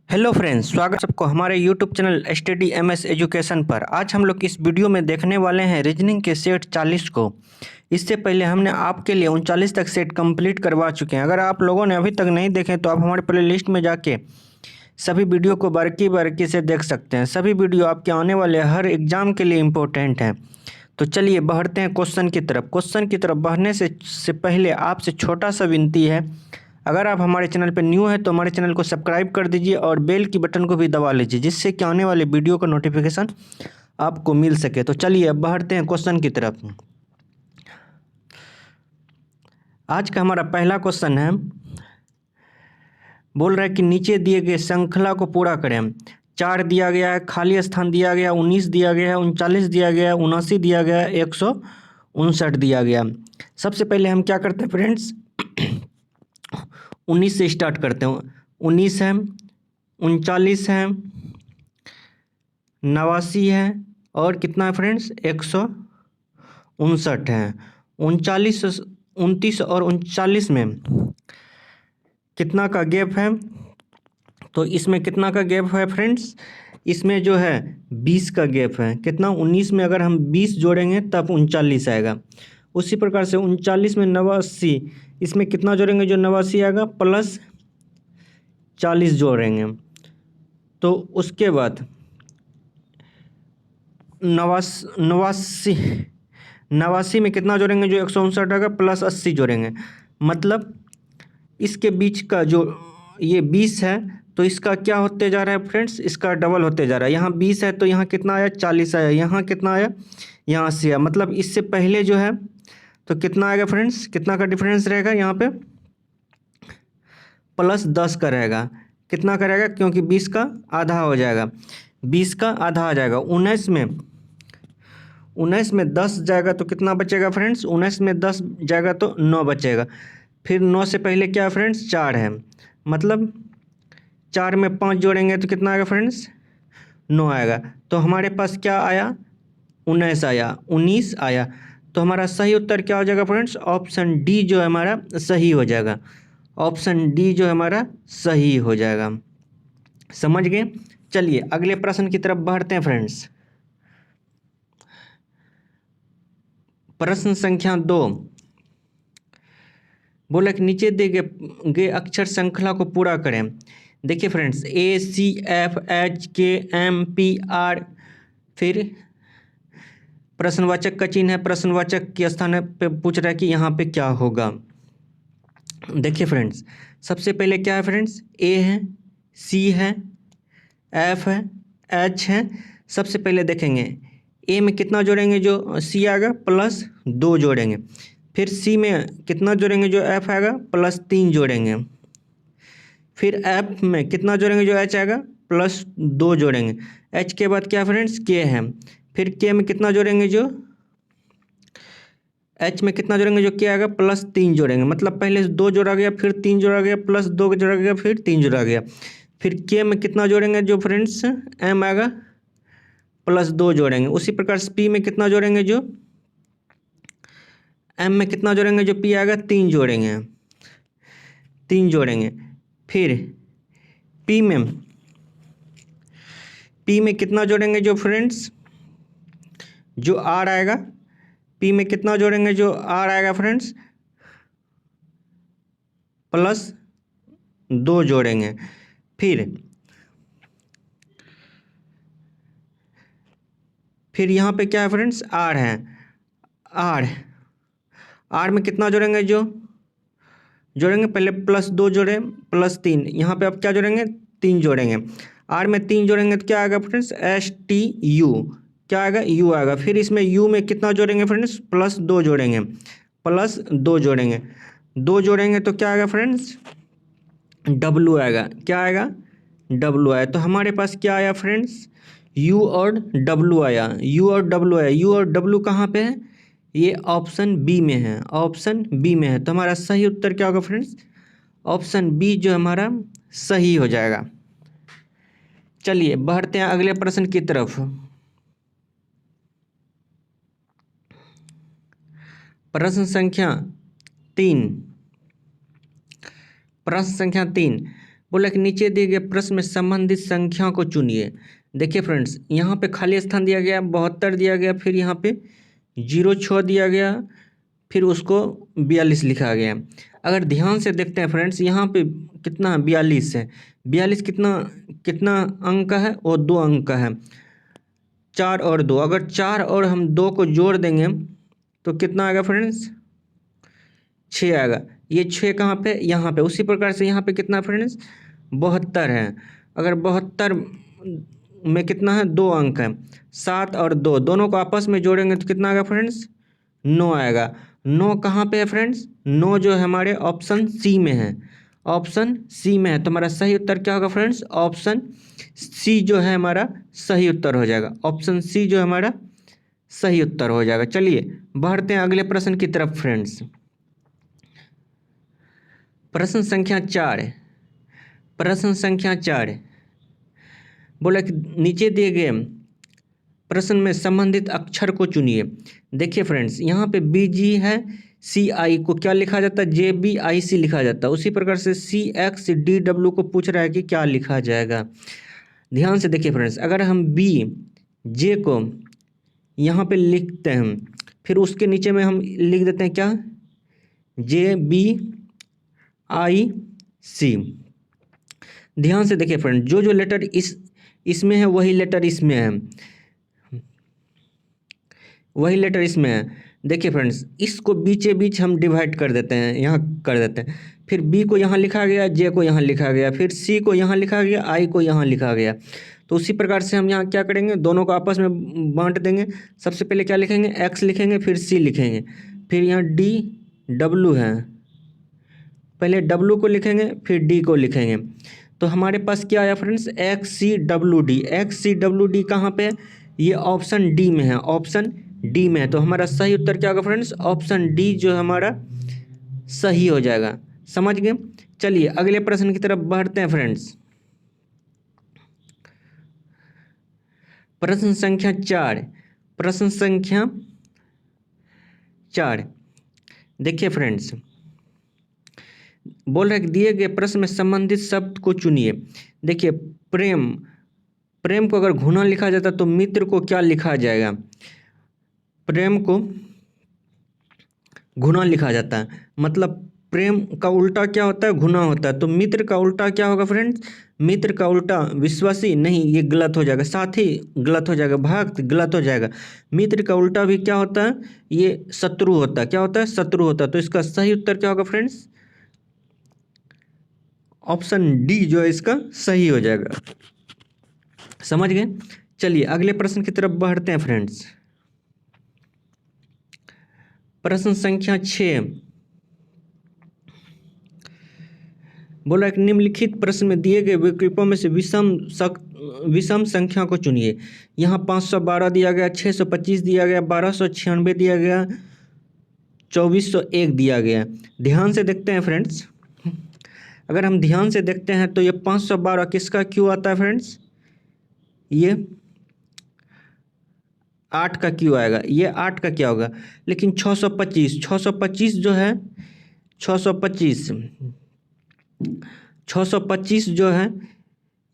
Hello friends, स्वागत सबको हमारे YouTube channel study MS education पर। आज हम लोग इस वीडियो में देखने वाले हैं रीजनिंग के सेट 40 को। इससे पहले हमने आपके लिए 39 तक सेट कंप्लीट करवा चुके हैं। अगर आप लोगों ने अभी तक नहीं देखे तो आप हमारे प्लेलिस्ट में जाके सभी वीडियो को बारीकी बारीकी से देख सकते हैं। सभी वीडियो आपके आने वाले हर एग्जाम के लिए इम्पोर्टेंट हैं। तो चलिए बढ़ते हैं क्वेश्चन की तरफ। क्वेश्चन की तरफ बढ़ने से पहले आपसे छोटा सा विनती है, अगर आप हमारे चैनल पर न्यू है तो हमारे चैनल को सब्सक्राइब कर दीजिए और बेल की बटन को भी दबा लीजिए, जिससे कि आने वाले वीडियो का नोटिफिकेशन आपको मिल सके। तो चलिए अब बढ़ते हैं क्वेश्चन की तरफ। आज का हमारा पहला क्वेश्चन है, बोल रहा है कि नीचे दिए गए श्रृंखला को पूरा करें। 4 दिया गया है, खाली स्थान दिया गया, 19 दिया गया है, 39 दिया गया है, 79 दिया गया है, 159 दिया गया। सबसे पहले हम क्या करते हैं फ्रेंड्स, 19 से स्टार्ट करते हैं। 19 है, 39 है, 89 है और कितना है फ्रेंड्स, 159 है। 39, 29 और 39 में कितना का गैप है, तो इसमें कितना का गैप है फ्रेंड्स, इसमें जो है 20 का गैप है। कितना, 19 में अगर हम 20 जोड़ेंगे तब 39 आएगा। उसी प्रकार से 39 में 89, इसमें कितना जोड़ेंगे, जो 89 आएगा प्लस 40 जोड़ेंगे। तो उसके बाद नवासी में कितना जोड़ेंगे, जो 159 आएगा प्लस 80 जोड़ेंगे। मतलब इसके बीच का जो ये 20 है तो इसका क्या होते जा रहा है फ्रेंड्स, इसका डबल होते जा रहा है। यहाँ 20 है तो यहाँ कितना आया, 40 आया। यहाँ कितना आया, यहाँ 80 आया। मतलब इससे पहले जो है तो कितना आएगा फ्रेंड्स, कितना का डिफरेंस रहेगा, यहाँ पे +10 का रहेगा। कितना का रहेगा, क्योंकि 20 का आधा हो जाएगा, 20 का आधा आ जाएगा। 19 में 10 जाएगा तो कितना बचेगा फ्रेंड्स, 19 में 10 जाएगा तो 9 बचेगा। फिर 9 से पहले क्या है फ्रेंड्स, 4 है। मतलब 4 में 5 जोड़ेंगे तो कितना आएगा फ्रेंड्स, 9 आएगा। तो हमारे पास क्या आया, 19 आया, 19 आया। तो हमारा सही उत्तर क्या हो जाएगा फ्रेंड्स, ऑप्शन डी जो है हमारा सही हो जाएगा। ऑप्शन डी जो है हमारा सही हो जाएगा। समझ गए। चलिए अगले प्रश्न की तरफ बढ़ते हैं फ्रेंड्स। प्रश्न संख्या 2, बोला कि नीचे दिए गए अक्षर श्रृंखला को पूरा करें। देखिए फ्रेंड्स, ACFHKMPR, फिर प्रश्नवाचक का चिन्ह है, प्रश्नवाचक के स्थान पे पूछ रहा है कि यहाँ पे क्या होगा। देखिए फ्रेंड्स, सबसे पहले क्या है फ्रेंड्स, ए है, सी है, एफ है, एच है। सबसे पहले देखेंगे ए में कितना जोड़ेंगे, जो सी आएगा +2 जोड़ेंगे। फिर सी में कितना जोड़ेंगे, जो एफ आएगा +3 जोड़ेंगे। फिर एफ में कितना जोड़ेंगे, जो एच आएगा +2 जोड़ेंगे। एच के बाद क्या फ्रेंड्स, के है। फिर के में कितना जोड़ेंगे, जो एच में कितना जोड़ेंगे, जो के आएगा +3 जोड़ेंगे। मतलब पहले 2 जोड़ा गया, फिर 3 जोड़ा गया, +2 जोड़ा गया, फिर 3 जोड़ा गया। फिर के में कितना जोड़ेंगे, जो फ्रेंड्स एम आएगा +2 जोड़ेंगे। उसी प्रकार से पी में कितना जोड़ेंगे, जो एम में कितना जोड़ेंगे, जो पी आएगा 3 जोड़ेंगे, 3 जोड़ेंगे। फिर पी में कितना जोड़ेंगे, जो फ्रेंड्स जो आर आएगा, पी में कितना जोड़ेंगे, जो आर आएगा फ्रेंड्स +2 जोड़ेंगे। फिर यहाँ पे क्या है फ्रेंड्स, आर है। आर में कितना जोड़ेंगे, जो जोड़ेंगे पहले +2 जोड़े +3, यहाँ पे अब क्या जोड़ेंगे, 3 जोड़ेंगे। आर में 3 जोड़ेंगे तो क्या आएगा फ्रेंड्स, STU, क्या आएगा, यू आएगा। फिर इसमें यू में कितना जोड़ेंगे फ्रेंड्स, +2 जोड़ेंगे, +2 जोड़ेंगे, 2 जोड़ेंगे तो क्या आएगा फ्रेंड्स, डब्लू आएगा। क्या आएगा, डब्लू आया। तो हमारे पास क्या आया फ्रेंड्स, यू और डब्लू आया, यू और डब्लू आया। यू और डब्लू कहाँ पे है, ये ऑप्शन बी में है, ऑप्शन बी में है। तो हमारा सही उत्तर क्या होगा फ्रेंड्स, ऑप्शन बी जो हमारा सही हो जाएगा। चलिए बढ़ते हैं अगले प्रश्न की तरफ। प्रश्न संख्या 3, प्रश्न संख्या 3, बोला कि नीचे दिए गए प्रश्न में संबंधित संख्या को चुनिए। देखिए फ्रेंड्स, यहाँ पे खाली स्थान दिया गया 72 दिया गया, फिर यहाँ पे 06 दिया गया, फिर उसको 42 लिखा गया। अगर ध्यान से देखते हैं फ्रेंड्स, यहाँ पे कितना 42 है। 42 कितना कितना अंक का है? और 2 अंक का है। 4 और 2, अगर 4 और हम 2 को जोड़ देंगे तो कितना आएगा फ्रेंड्स? 6 आएगा। ये 6 कहाँ पे? यहाँ पे। उसी प्रकार से यहाँ पे कितना फ्रेंड्स? 72 है। अगर 72 में कितना है? 2 अंक है। 7 और 2 दोनों को आपस में जोड़ेंगे तो कितना आएगा फ्रेंड्स? 9 आएगा। 9 कहाँ पे है फ्रेंड्स? 9 जो है हमारे ऑप्शन सी में है। ऑप्शन सी में है, तो हमारा सही उत्तर क्या होगा फ्रेंड्स? ऑप्शन सी जो है हमारा सही उत्तर हो जाएगा। ऑप्शन सी जो है हमारा सही उत्तर हो जाएगा। चलिए बढ़ते हैं अगले प्रश्न की तरफ फ्रेंड्स। प्रश्न संख्या 4। प्रश्न संख्या 4 बोला कि नीचे दिए गए प्रश्न में संबंधित अक्षर को चुनिए। देखिए फ्रेंड्स, यहाँ पे बी जी है, सी आई को क्या लिखा जाता है? जे बी आई सी लिखा जाता है। उसी प्रकार से सी एक्स डी डब्ल्यू को पूछ रहा है कि क्या लिखा जाएगा। ध्यान से देखिए फ्रेंड्स, अगर हम बी जे को यहाँ पे लिखते हैं, फिर उसके नीचे में हम लिख देते हैं क्या? जे बी आई सी। ध्यान से देखिए फ्रेंड, जो जो लेटर इसमें है वही लेटर इसमें है, वही लेटर इसमें है। देखिए फ्रेंड्स, इसको बीचे बीच हम डिवाइड कर देते हैं, यहाँ कर देते हैं। फिर बी को यहाँ लिखा गया, जे को यहाँ लिखा गया, फिर सी को यहाँ लिखा गया, आई को यहाँ लिखा गया। तो उसी प्रकार से हम यहाँ क्या करेंगे? दोनों को आपस में बांट देंगे। सबसे पहले क्या लिखेंगे? एक्स लिखेंगे, फिर सी लिखेंगे, फिर यहाँ डी डब्ल्यू है, पहले डब्ल्यू को लिखेंगे फिर डी को लिखेंगे। तो हमारे पास क्या आया friends? X C W D. X C W D कहाँ पे? ये ऑप्शन डी में है। ऑप्शन डी में है, तो हमारा सही उत्तर क्या होगा फ्रेंड्स? ऑप्शन डी जो हमारा सही हो जाएगा। समझ गए? चलिए अगले प्रश्न की तरफ बढ़ते हैं फ्रेंड्स। प्रश्न संख्या 4। प्रश्न संख्या 4 देखिए फ्रेंड्स, बोल रहे दिए गए प्रश्न में संबंधित शब्द को चुनिए। देखिए प्रेम, प्रेम को अगर घुना लिखा जाता तो मित्र को क्या लिखा जाएगा? प्रेम को घुना लिखा जाता है, मतलब प्रेम का उल्टा क्या होता है? घुना होता है। तो मित्र का उल्टा क्या होगा फ्रेंड्स? मित्र का उल्टा विश्वासी नहीं, ये गलत हो जाएगा। साथी गलत हो जाएगा, भक्त गलत हो जाएगा। मित्र का उल्टा भी क्या होता है? ये शत्रु होता है। क्या होता है? शत्रु होता है। तो इसका सही उत्तर क्या होगा फ्रेंड्स? ऑप्शन डी जो है इसका सही हो जाएगा। समझ गए? चलिए अगले प्रश्न की तरफ बढ़ते हैं फ्रेंड्स। प्रश्न संख्या 6 बोला कि निम्नलिखित प्रश्न में दिए गए विकल्पों में से विषम संख्या को चुनिए। यहाँ 512 दिया गया, 625 दिया गया, 1296 दिया गया, 2401 दिया गया। ध्यान से देखते हैं फ्रेंड्स, अगर हम ध्यान से देखते हैं तो ये 512 किसका क्यों आता है फ्रेंड्स? ये 8 का क्यों आएगा? ये 8 का क्या होगा? लेकिन 625 जो है, 625 जो है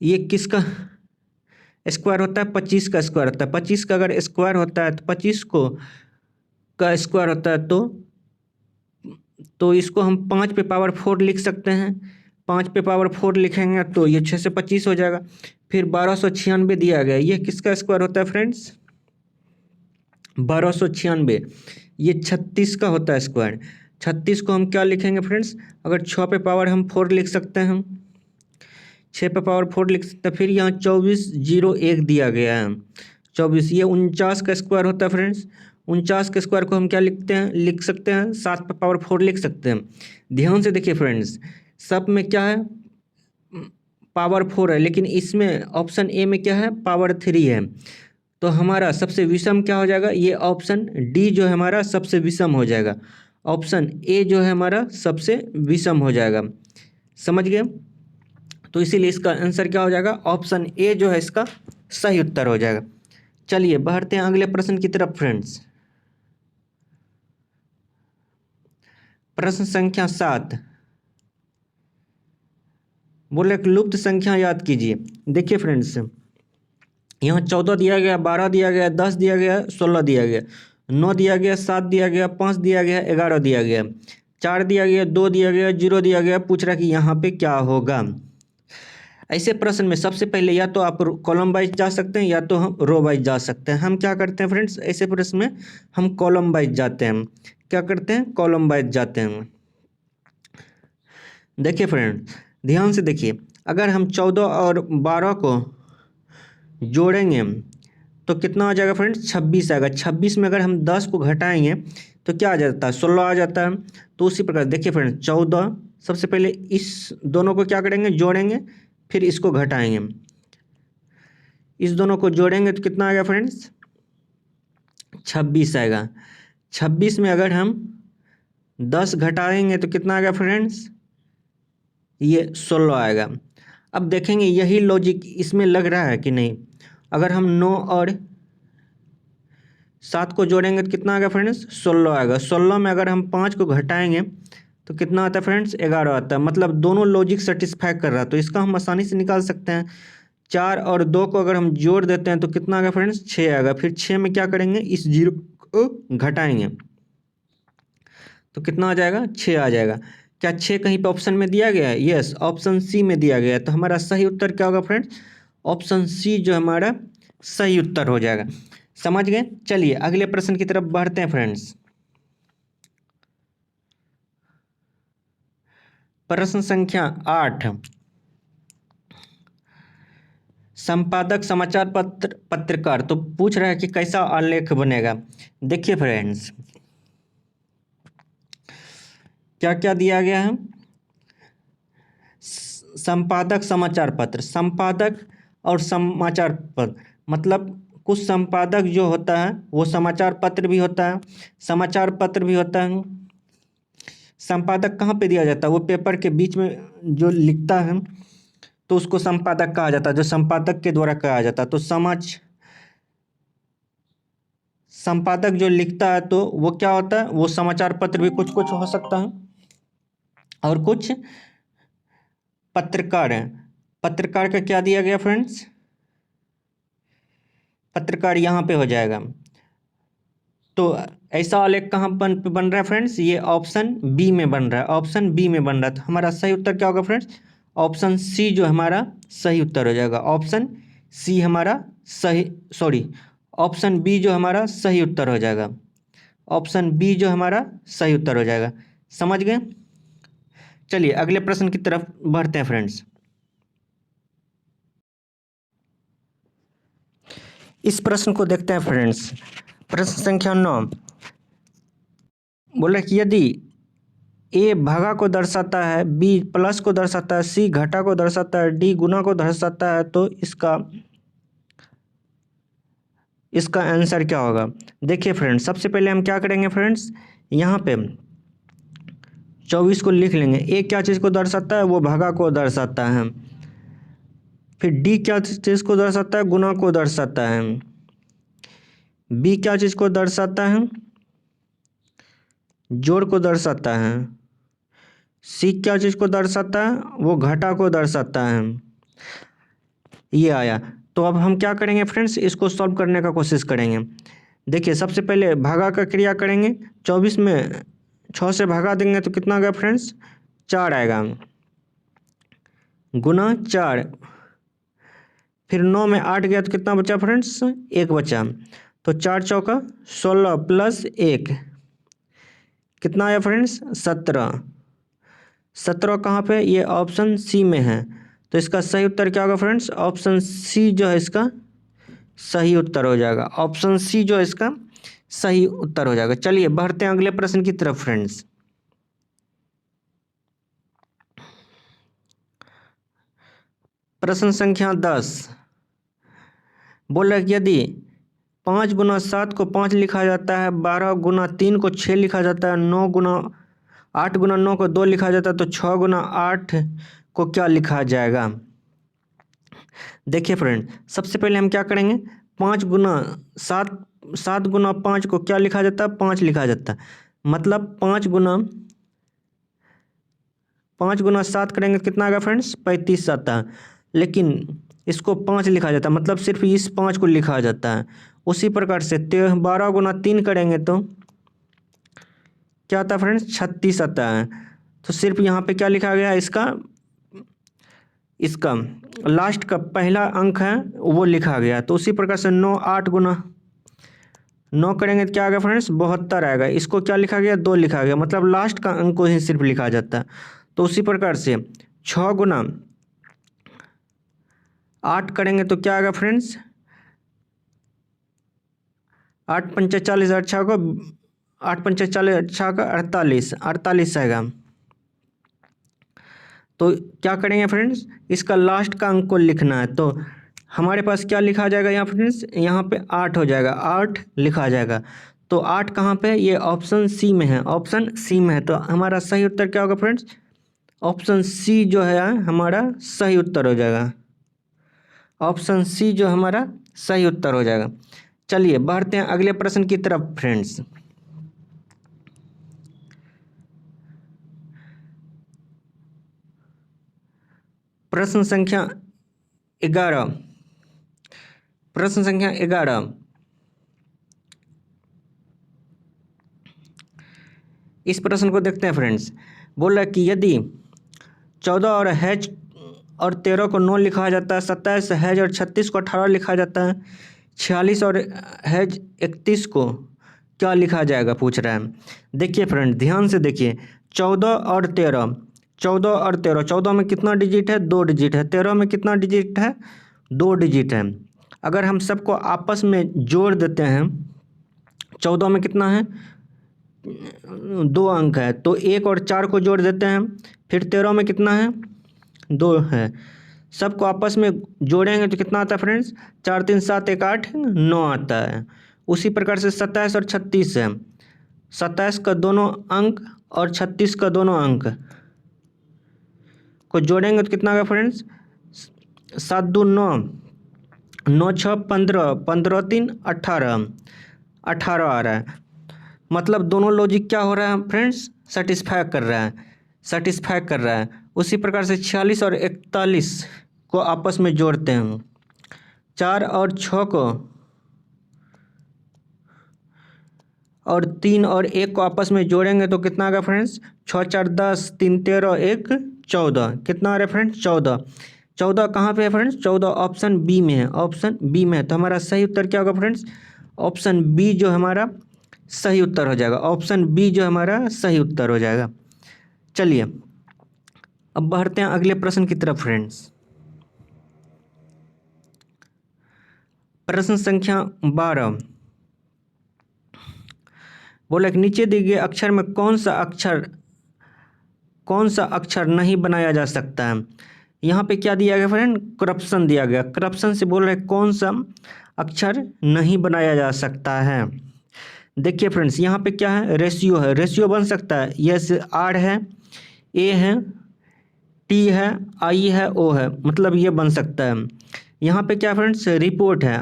ये किसका स्क्वायर होता है? 25 का स्क्वायर होता है। 25 का अगर स्क्वायर होता है तो 25 को का स्क्वायर होता है तो इसको हम 5 पे पावर 4 लिख सकते हैं। 5 पे पावर 4 लिखेंगे तो ये 6 से 25 हो जाएगा। फिर 1296 दिया गया, ये किसका स्क्वायर होता है फ्रेंड्स? 1296 ये 36 का होता है स्क्वायर। 36 को हम क्या लिखेंगे फ्रेंड्स? अगर 6 पे पावर हम 4 लिख सकते हैं, हम 6 पे पावर 4 लिख सकते हैं। फिर यहाँ 2401 दिया गया है, 24 ये 49 का स्क्वायर होता है फ्रेंड्स। 49 के स्क्वायर को हम क्या लिखते हैं? लिख सकते हैं 7 पे पावर 4 लिख सकते हैं। ध्यान से देखिए फ्रेंड्स, सब में क्या है? पावर 4 है, लेकिन इसमें ऑप्शन ए में क्या है? पावर 3 है। तो हमारा सबसे विषम क्या हो जाएगा? ये ऑप्शन डी जो है हमारा सबसे विषम हो जाएगा। ऑप्शन ए जो है हमारा सबसे विषम हो जाएगा। समझ गए? तो इसीलिए इसका आंसर क्या हो जाएगा? ऑप्शन ए जो है इसका सही उत्तर हो जाएगा। चलिए बढ़ते हैं अगले प्रश्न की तरफ फ्रेंड्स। प्रश्न संख्या 7 बोले कि लुप्त संख्या याद कीजिए। देखिए फ्रेंड्स, यहाँ 14 दिया गया, 12 दिया गया, 10 दिया गया, 16 दिया गया, 9 दिया गया, 7 दिया गया, 5 दिया गया, 11 दिया गया, 4 दिया गया, 2 दिया गया, 0 दिया गया। पूछ रहा कि यहाँ पे क्या होगा। ऐसे प्रश्न में सबसे पहले या तो आप कॉलम वाइज जा सकते हैं या तो हम रो वाइज जा सकते हैं। हम क्या करते हैं फ्रेंड्स, ऐसे प्रश्न में हम कॉलम वाइज जाते हैं। क्या करते हैं, कॉलम वाइज जाते हैं। देखिए फ्रेंड्स, ध्यान से देखिए, अगर हम 14 और 12 को जोड़ेंगे तो कितना आ जाएगा फ्रेंड्स, 26 आएगा। 26 में अगर हम 10 को घटाएंगे तो क्या आ जाता है, 16 आ जाता है। तो उसी प्रकार देखिए फ्रेंड्स, 14, सबसे पहले इस दोनों को क्या करेंगे, जोड़ेंगे, फिर इसको घटाएंगे। इस दोनों को जोड़ेंगे तो कितना आएगा फ्रेंड्स, 26 आएगा। 26 में अगर हम 10 घटाएंगे तो कितना आएगा फ्रेंड्स, ये 16 आएगा। अब देखेंगे यही लॉजिक इसमें लग रहा है कि नहीं। अगर हम 9 और 7 को जोड़ेंगे तो कितना आएगा फ्रेंड्स, 16 आएगा। 16 में अगर हम 5 को घटाएंगे तो कितना आता है फ्रेंड्स, 11 आता है। मतलब दोनों लॉजिक सेटिस्फाई कर रहा है, तो इसका हम आसानी से निकाल सकते हैं। 4 और 2 को अगर हम जोड़ देते हैं तो कितना आएगा फ्रेंड्स, 6 आएगा। फिर 6 में क्या करेंगे, इस 0 को घटाएंगे तो कितना आ जाएगा, 6 आ जाएगा। क्या 6 कहीं पे ऑप्शन में दिया गया है? यस, ऑप्शन सी में दिया गया है। तो हमारा सही उत्तर क्या होगा फ्रेंड्स, ऑप्शन सी जो हमारा सही उत्तर हो जाएगा। समझ गए। चलिए अगले प्रश्न की तरफ बढ़ते हैं फ्रेंड्स। प्रश्न संख्या 8, संपादक समाचार पत्र पत्रकार। तो पूछ रहा है कि कैसा आलेख बनेगा। देखिए फ्रेंड्स, क्या क्या दिया गया है। संपादक समाचार पत्र, संपादक और समाचार पत्र, मतलब कुछ संपादक जो होता है वो समाचार पत्र भी होता है, समाचार पत्र भी होता है। संपादक कहाँ पे दिया जाता है, वो पेपर के बीच में जो लिखता है तो उसको संपादक कहा जाता है, जो संपादक के द्वारा कहा जाता है। तो संपादक जो लिखता है तो वो क्या होता है, वो समाचार पत्र भी कुछ कुछ हो सकता है। और कुछ पत्रकार हैं। पत्रकार का क्या दिया गया फ्रेंड्स, पत्रकार यहाँ पे हो जाएगा। तो ऐसा आलेख कहाँ बन रहा है फ्रेंड्स, ये ऑप्शन बी में बन रहा है, ऑप्शन बी में बन रहा है। तो हमारा सही उत्तर क्या होगा फ्रेंड्स, ऑप्शन सी जो हमारा सही उत्तर हो जाएगा। ऑप्शन सी हमारा सही, सॉरी, ऑप्शन बी जो हमारा सही उत्तर हो जाएगा। ऑप्शन बी जो हमारा सही उत्तर हो जाएगा। समझ गए। चलिए अगले प्रश्न की तरफ बढ़ते हैं फ्रेंड्स। इस प्रश्न को देखते हैं फ्रेंड्स। प्रश्न संख्या 9, बोला कि यदि ए भागा को दर्शाता है, बी प्लस को दर्शाता है, सी घटा को दर्शाता है, डी गुना को दर्शाता है, तो इसका आंसर क्या होगा। देखिए फ्रेंड्स, सबसे पहले हम क्या करेंगे फ्रेंड्स, यहाँ पे 24 को लिख लेंगे। ए क्या चीज़ को दर्शाता है, वो भागा को दर्शाता है। फिर डी क्या चीज़ को दर्शाता है, गुना को दर्शाता है। बी क्या चीज़ को दर्शाता है, जोड़ को दर्शाता है। सी क्या चीज़ को दर्शाता है, वो घटा को दर्शाता है। ये आया। तो अब हम क्या करेंगे फ्रेंड्स, इसको सॉल्व करने का कोशिश करेंगे। देखिए सबसे पहले भागा का क्रिया करेंगे। 24 में 6 से भागा देंगे तो कितना आएगा फ्रेंड्स, 4 आएगा। गुना 4, फिर 9 में 8 गया तो कितना बचा फ्रेंड्स, 1 बचा। तो 4 चौका 16 प्लस 1 कितना आया फ्रेंड्स, 17। 17 कहाँ पे, ये ऑप्शन सी में है। तो इसका सही उत्तर क्या होगा फ्रेंड्स, ऑप्शन सी जो है इसका सही उत्तर हो जाएगा। ऑप्शन सी जो है इसका सही उत्तर हो जाएगा। चलिए बढ़ते हैं अगले प्रश्न की तरफ फ्रेंड्स। प्रश्न संख्या 10, बोल रहा है कि यदि 5 गुना 7 को 5 लिखा जाता है, 12 गुना 3 को 6 लिखा जाता है, 8 गुना 9 को 2 लिखा जाता है, तो 6 गुना 8 को क्या लिखा जाएगा। देखिए फ्रेंड, सबसे पहले हम क्या करेंगे, 5 गुना 7 गुना 5 को क्या लिखा जाता है, 5 लिखा जाता है। मतलब 5 5 गुना 7 करेंगे तो कितना आएगा फ्रेंड्स? 35 आता है। लेकिन इसको 5 लिखा जाता है, मतलब सिर्फ इस 5 को लिखा जाता है। उसी प्रकार से 12 गुना 3 करेंगे तो क्या आता है फ्रेंड्स? 36 आता है। तो सिर्फ यहाँ पे क्या लिखा गया है? इसका लास्ट का पहला अंक है वो लिखा गया। तो उसी प्रकार से 9 8 गुना 9 करेंगे तो क्या आएगा फ्रेंड्स? 72 आएगा। इसको क्या लिखा गया? 2 लिखा गया, मतलब लास्ट का अंक को ही सिर्फ लिखा जाता है। तो उसी प्रकार से 6 गुना 8 करेंगे तो क्या आएगा फ्रेंड्स? 8 पंचा 40, 8 पंचा 40, 48 48 आएगा। तो क्या करेंगे फ्रेंड्स? इसका लास्ट का अंक को लिखना है। तो हमारे पास क्या लिखा जाएगा यहाँ फ्रेंड्स? यहाँ पे 8 हो जाएगा, 8 लिखा जाएगा। तो 8 कहाँ पे? ये ऑप्शन सी में है, ऑप्शन सी में है। तो हमारा सही उत्तर क्या होगा फ्रेंड्स? ऑप्शन सी जो है हमारा सही उत्तर हो जाएगा। ऑप्शन सी जो हमारा सही उत्तर हो जाएगा। चलिए बढ़ते हैं अगले प्रश्न की तरफ फ्रेंड्स। प्रश्न संख्या 11। प्रश्न संख्या 11। इस प्रश्न को देखते हैं फ्रेंड्स। बोल रहा है कि यदि 14 और हैज और 13 को 9 लिखा जाता है, 27 हैज और 36 को 18 लिखा जाता है, 46 और हैज 31 को क्या लिखा जाएगा, पूछ रहा है। देखिए फ्रेंड ध्यान से देखिए, 14 और 13, 14 और 13, 14 में कितना डिजिट है? 2 डिजिट है। 13 में कितना डिजिट है? 2 डिजिट है। अगर हम सबको आपस में जोड़ देते हैं, 14 में कितना है? 2 अंक है, तो 1 और 4 को जोड़ देते हैं। फिर 13 में कितना है? 2 है। सबको आपस में जोड़ेंगे तो कितना आता है फ्रेंड्स? 4 3 7 1 8 9 आता है। उसी प्रकार से 27 और 36 है। 27 का दोनों अंक और 36 का दोनों अंक को जोड़ेंगे तो कितना आएगा फ्रेंड्स? 7 2 9, 9 6 15, 15 3 18, 18 आ रहा है। मतलब दोनों लॉजिक क्या हो रहा है फ्रेंड्स? सेटिस्फाई कर रहा है, सेटिस्फाई कर रहा है। उसी प्रकार से 46 और 41 को आपस में जोड़ते हैं, 4 और 6 को और 3 और 1 को आपस में जोड़ेंगे तो कितना आएगा फ्रेंड्स? 6 4 10, 3 13, 1 14। कितना आ रहा है फ्रेंड्स? 14। 14 कहाँ पे है फ्रेंड्स? 14 ऑप्शन बी में है, ऑप्शन बी में है। तो हमारा सही उत्तर क्या होगा फ्रेंड्स? ऑप्शन बी जो हमारा सही उत्तर हो जाएगा। ऑप्शन बी जो हमारा सही उत्तर हो जाएगा। चलिए अब बढ़ते हैं अगले प्रश्न की तरफ फ्रेंड्स। प्रश्न संख्या 12। बोला कि नीचे दिए गए अक्षर में कौन सा अक्षर नहीं बनाया जा सकता है। यहाँ पे क्या दिया गया फ्रेंड? करप्शन दिया गया। करप्शन से बोल रहे कौन सा अक्षर नहीं बनाया जा सकता है। देखिए फ्रेंड्स यहाँ पे क्या है? रेशियो है। रेशियो बन सकता है, यस आर है, ए है, टी है, आई है, ओ है, मतलब ये बन सकता है। यहाँ पे क्या फ्रेंड्स? रिपोर्ट है,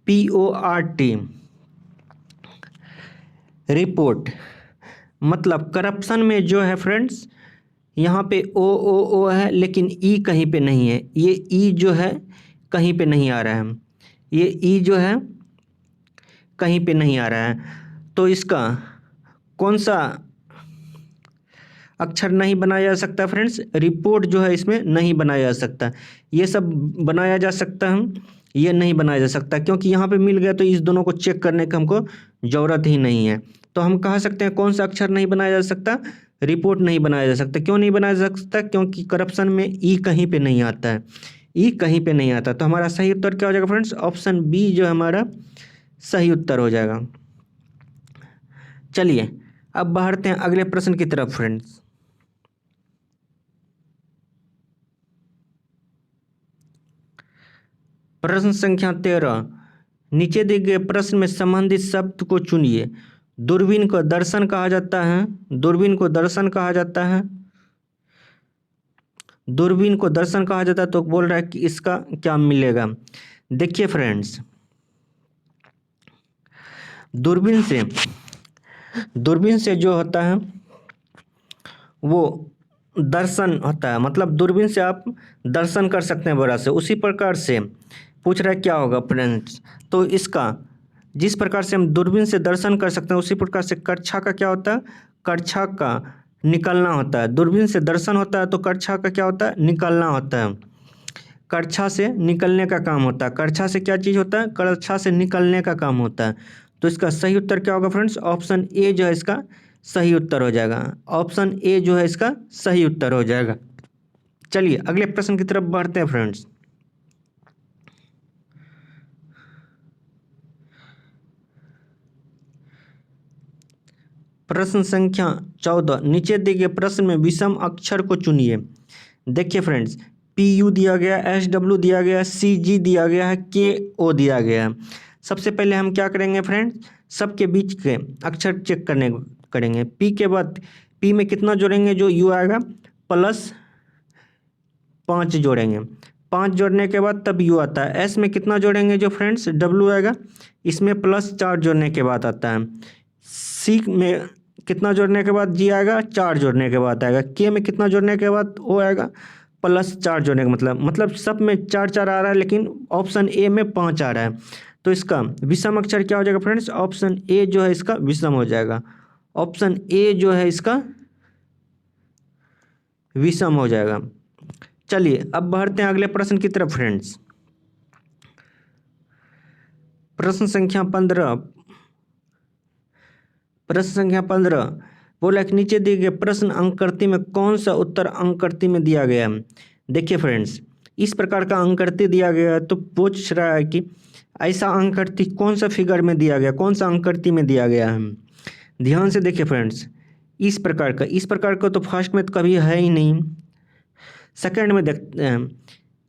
REPORT, रिपोर्ट। मतलब करप्शन में जो है फ्रेंड्स यहाँ पे ओ है, लेकिन ई कहीं पे नहीं है। ये ई जो है कहीं पे नहीं आ रहा है, ये ई जो है कहीं पे नहीं आ रहा है। तो इसका कौन सा अक्षर नहीं बनाया जा सकता फ्रेंड्स? रिपोर्ट जो है इसमें नहीं बनाया जा सकता। ये सब बनाया जा सकता है, ये नहीं बनाया जा सकता, क्योंकि यहाँ पे मिल गया तो इस दोनों को चेक करने की हमको ज़रूरत ही नहीं है। तो हम कह सकते हैं कौन सा अक्षर नहीं बनाया जा सकता? रिपोर्ट नहीं बनाया जा सकता। क्यों नहीं बनाया जा सकता? क्योंकि करप्शन में ई कहीं पे नहीं आता है, ई कहीं पे नहीं आता। तो हमारा सही उत्तर क्या हो जाएगा फ्रेंड्स? ऑप्शन बी जो हमारा सही उत्तर हो जाएगा। चलिए अब बढ़ते हैं अगले प्रश्न की तरफ फ्रेंड्स। प्रश्न संख्या 13। नीचे दिए गए प्रश्न में संबंधित शब्द को चुनिए। दूरबीन को दर्शन कहा जाता है, दूरबीन को दर्शन कहा जाता है, दूरबीन को दर्शन कहा जाता है। तो बोल रहा है कि इसका क्या मिलेगा। देखिए फ्रेंड्स दूरबीन से जो होता है वो दर्शन होता है, मतलब दूरबीन से आप दर्शन कर सकते हैं बड़ा से। उसी प्रकार से पूछ रहा है क्या होगा फ्रेंड्स, तो इसका जिस प्रकार से हम दूरबीन से दर्शन कर सकते हैं उसी प्रकार से कक्षा का क्या होता है, कक्षा का निकलना होता है। दूरबीन से दर्शन होता है तो कक्षा का क्या होता है, निकलना होता है। कक्षा से निकलने का काम होता है। कक्षा से क्या चीज़ होता है, कक्षा से निकलने का काम होता है। तो इसका सही उत्तर क्या होगा फ्रेंड्स, ऑप्शन ए जो है इसका सही उत्तर हो जाएगा। ऑप्शन ए जो है इसका सही उत्तर हो जाएगा। चलिए अगले प्रश्न की तरफ बढ़ते हैं फ्रेंड्स। प्रश्न संख्या 14, नीचे दिए गए प्रश्न में विषम अक्षर को चुनिए। देखिए फ्रेंड्स, PU दिया गया, SW दिया गया, CG दिया गया है, KO दिया गया है। सबसे पहले हम क्या करेंगे फ्रेंड्स, सबके बीच के अक्षर चेक करेंगे। P के बाद P में कितना जोड़ेंगे, जो U आएगा +5 जोड़ेंगे। 5 जोड़ने के बाद तब U आता है। S में कितना जोड़ेंगे, जो फ्रेंड्स W आएगा, इसमें +4 जोड़ने के बाद आता है। C में कितना जोड़ने के बाद G आएगा, 4 जोड़ने के बाद आएगा। K में कितना जोड़ने के बाद O आएगा, +4 जोड़ने का मतलब सब में 4 आ रहा है, लेकिन ऑप्शन ए में 5 आ रहा है। तो इसका विषम अक्षर क्या हो जाएगा फ्रेंड्स, ऑप्शन ए जो है इसका विषम हो जाएगा। ऑप्शन ए जो है इसका विषम हो जाएगा। चलिए अब बढ़ते हैं अगले प्रश्न की तरफ फ्रेंड्स। प्रश्न संख्या 15 बोला कि नीचे दिए गए प्रश्न अंककृति में कौन सा उत्तर अंककृति में दिया गया है। देखिए फ्रेंड्स, इस प्रकार का अंककृति दिया गया है तो पूछ रहा है कि ऐसा अंककृति कौन सा फिगर में दिया गया, कौन सा अंककृति में दिया गया है। ध्यान से देखिए फ्रेंड्स, इस प्रकार का तो फर्स्ट में तो कभी है ही नहीं। सेकंड में देखते हैं,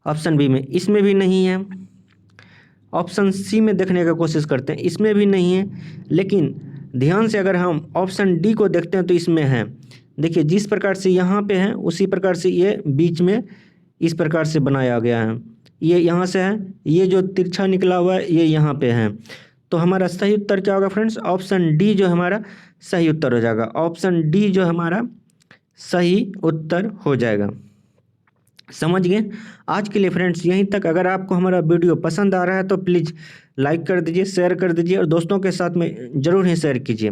ऑप्शन बी में, इसमें भी नहीं है। ऑप्शन सी में देखने का कोशिश करते हैं, इसमें भी नहीं है। लेकिन ध्यान से अगर हम ऑप्शन डी को देखते हैं तो इसमें है। देखिए जिस प्रकार से यहाँ पे है उसी प्रकार से ये बीच में इस प्रकार से बनाया गया है। ये यहाँ से है, ये जो तिरछा निकला हुआ है ये यहाँ पे है। तो हमारा सही उत्तर क्या होगा फ्रेंड्स, ऑप्शन डी जो हमारा सही उत्तर हो जाएगा। ऑप्शन डी जो हमारा सही उत्तर हो जाएगा। समझ गए। आज के लिए फ्रेंड्स यहीं तक। अगर आपको हमारा वीडियो पसंद आ रहा है तो प्लीज़ लाइक कर दीजिए, शेयर कर दीजिए और दोस्तों के साथ में ज़रूर ही शेयर कीजिए।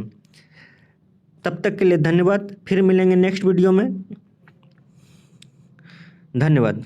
तब तक के लिए धन्यवाद। फिर मिलेंगे नेक्स्ट वीडियो में। धन्यवाद।